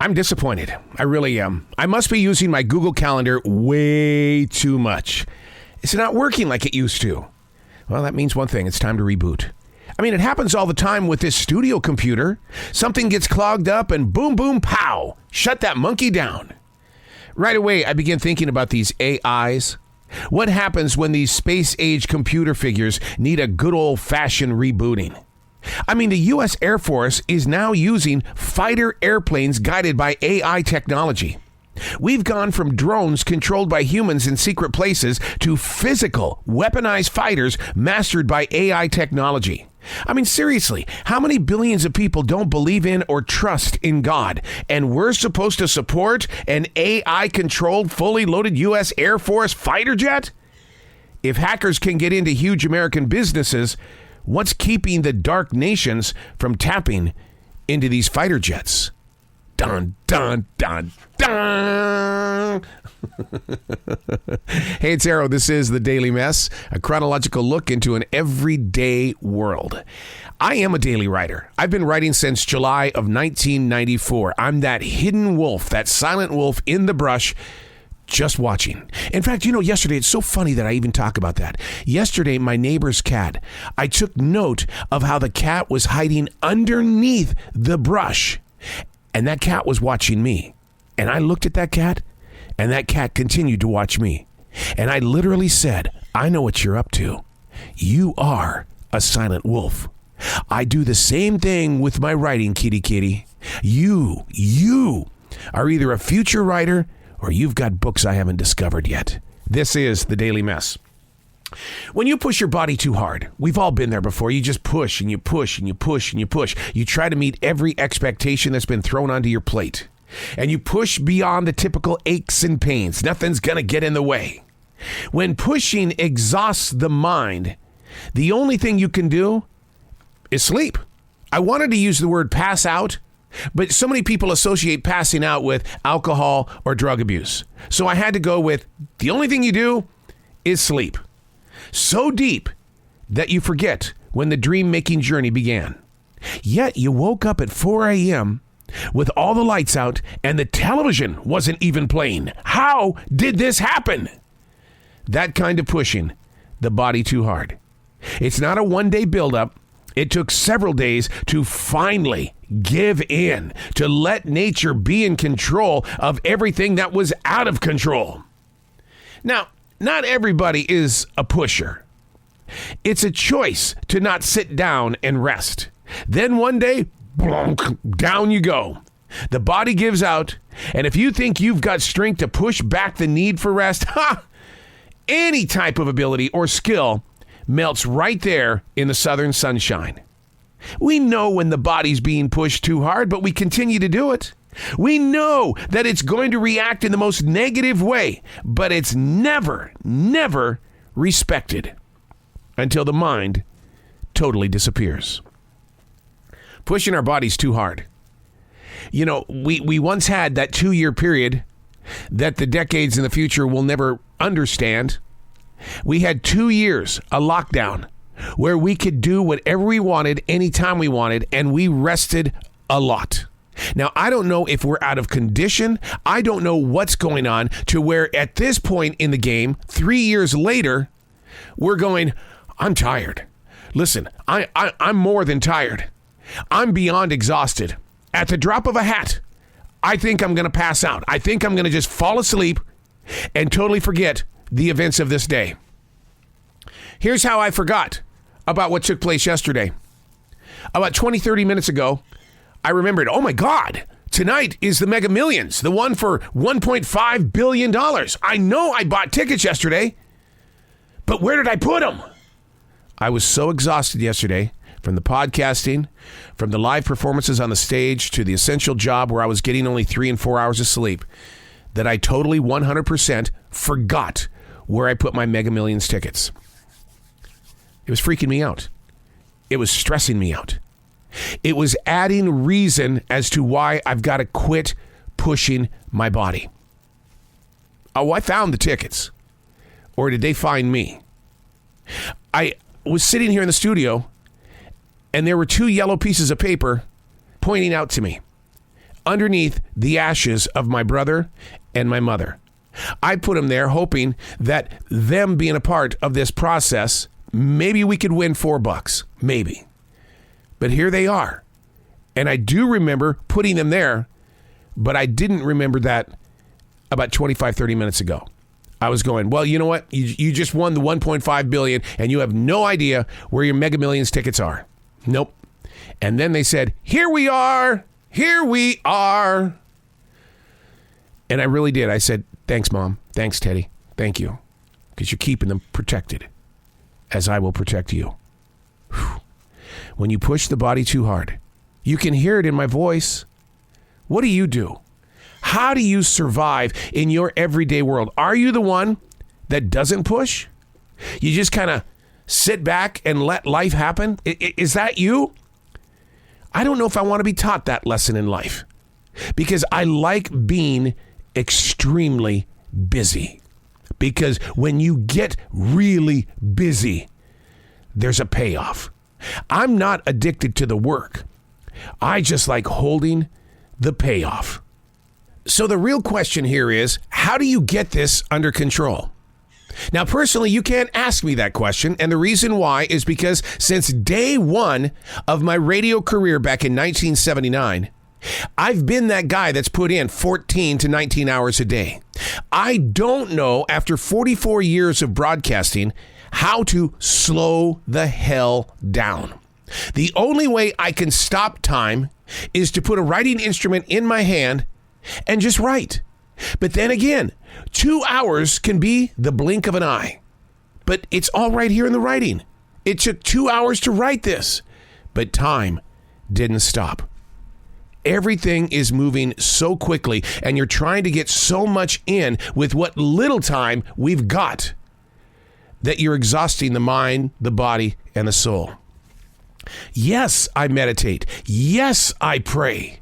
I'm disappointed. I really am. I must be using my Google Calendar way too much. It's not working like it used to. Well, that means one thing. It's time to reboot. I mean, it happens all the time with this studio computer. Something gets clogged up and boom, boom, pow. Shut that monkey down. Right away, I begin thinking about these AIs. What happens when these space-age computer figures need a good old-fashioned rebooting? I mean, the U.S. Air Force is now using fighter airplanes guided by AI technology. We've gone from drones controlled by humans in secret places to physical, weaponized fighters mastered by AI technology. I mean, seriously, how many billions of people don't believe in or trust in God? And we're supposed to support an AI-controlled, fully loaded U.S. Air Force fighter jet? If hackers can get into huge American businesses, what's keeping the dark nations from tapping into these fighter jets? Dun, dun, dun, dun. Hey, it's Arrow. This is The Daily Mess, a chronological look into an everyday world. I am a daily writer. I've been writing since July of 1994. I'm that hidden wolf, that silent wolf in the brush, just watching. In fact, yesterday, it's so funny that I even talk about that. Yesterday, my neighbor's cat, I took note of how the cat was hiding underneath the brush. And that cat was watching me. And I looked at that cat, and that cat continued to watch me. And I literally said, I know what you're up to. You are a silent wolf. I do the same thing with my writing, kitty kitty. You are either a future writer or you've got books I haven't discovered yet. This is The Daily Mess. When you push your body too hard, we've all been there before. You just push and you push and you push and you push. You try to meet every expectation that's been thrown onto your plate. And you push beyond the typical aches and pains. Nothing's going to get in the way. When pushing exhausts the mind, the only thing you can do is sleep. I wanted to use the word pass out, but so many people associate passing out with alcohol or drug abuse. So I had to go with the only thing you do is sleep. So deep that you forget when the dream-making journey began. Yet you woke up at 4 a.m. with all the lights out and the television wasn't even playing. How did this happen? That kind of pushing the body too hard. It's not a one-day buildup. It took several days to finally give in, to let nature be in control of everything that was out of control. Now, not everybody is a pusher. It's a choice to not sit down and rest. Then one day, blunk, down you go. The body gives out, and if you think you've got strength to push back the need for rest, any type of ability or skill melts right there in the southern sunshine. We know when the body's being pushed too hard, but we continue to do it. We know that it's going to react in the most negative way, but it's never respected until the mind totally disappears. Pushing our bodies too hard. We once had that 2-year period that the decades in the future will never understand. We had 2 years, a lockdown, where we could do whatever we wanted, anytime we wanted, and we rested a lot. Now, I don't know if we're out of condition. I don't know what's going on to where at this point in the game, 3 years later, we're going, I'm tired. Listen, I'm more than tired. I'm beyond exhausted. At the drop of a hat, I think I'm going to pass out. I think I'm going to just fall asleep and totally forget the events of this day. Here's how I forgot about what took place yesterday. About 20, 30 minutes ago, I remembered, oh my God, tonight is the Mega Millions, the one for $1.5 billion. I know I bought tickets yesterday, but where did I put them? I was so exhausted yesterday from the podcasting, from the live performances on the stage to the essential job where I was getting only 3 and 4 hours of sleep that I totally 100% forgot where I put my Mega Millions tickets. It was freaking me out. It was stressing me out. It was adding reason as to why I've got to quit pushing my body. Oh, I found the tickets. Or did they find me? I was sitting here in the studio, and there were 2 yellow pieces of paper pointing out to me. underneath the ashes of my brother and my mother. I put them there hoping that them being a part of this process, maybe we could win $4, maybe. But here they are. And I do remember putting them there, but I didn't remember that about 25, 30 minutes ago. I was going, well, you know what? You just won the $1.5 billion and you have no idea where your Mega Millions tickets are. Nope. And then they said, here we are. Here we are. And I really did. I said, thanks, Mom. Thanks, Teddy. Thank you. Because you're keeping them protected, as I will protect you. Whew. When you push the body too hard, you can hear it in my voice. What do you do? How do you survive in your everyday world? Are you the one that doesn't push? You just kind of sit back and let life happen? Is that you? I don't know if I want to be taught that lesson in life, because I like being extremely busy. Because when you get really busy, there's a payoff. I'm not addicted to the work. I just like holding the payoff. So the real question here is, how do you get this under control? Now, personally, you can't ask me that question. And the reason why is because since day one of my radio career back in 1979, I've been that guy that's put in 14 to 19 hours a day. I don't know, after 44 years of broadcasting, how to slow the hell down. The only way I can stop time is to put a writing instrument in my hand and just write. But then again, 2 hours can be the blink of an eye. But it's all right here in the writing. It took 2 hours to write this, but time didn't stop. Everything is moving so quickly, and you're trying to get so much in with what little time we've got that you're exhausting the mind, the body, and the soul. Yes, I meditate. Yes, I pray.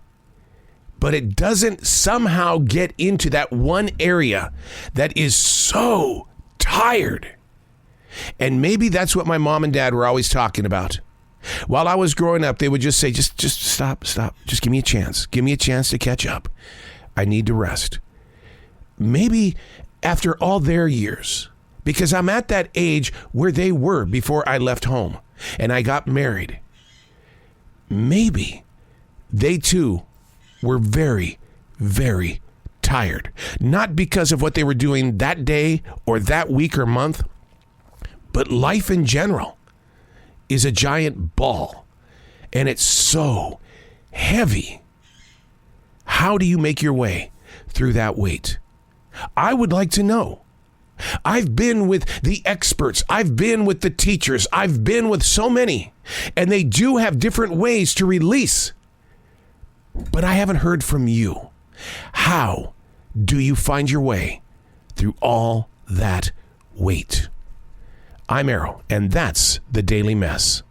But it doesn't somehow get into that one area that is so tired. And maybe that's what my mom and dad were always talking about. While I was growing up, they would just say, just stop. Just give me a chance. Give me a chance to catch up. I need to rest. Maybe after all their years, because I'm at that age where they were before I left home and I got married. Maybe they too were very, very tired. Not because of what they were doing that day or that week or month, but life in general is a giant ball, and it's so heavy. How do you make your way through that weight? I would like to know. I've been with the experts. I've been with the teachers. I've been with so many, and they do have different ways to release. But I haven't heard from you. How do you find your way through all that weight? I'm Arrow, and that's the Daily Mess.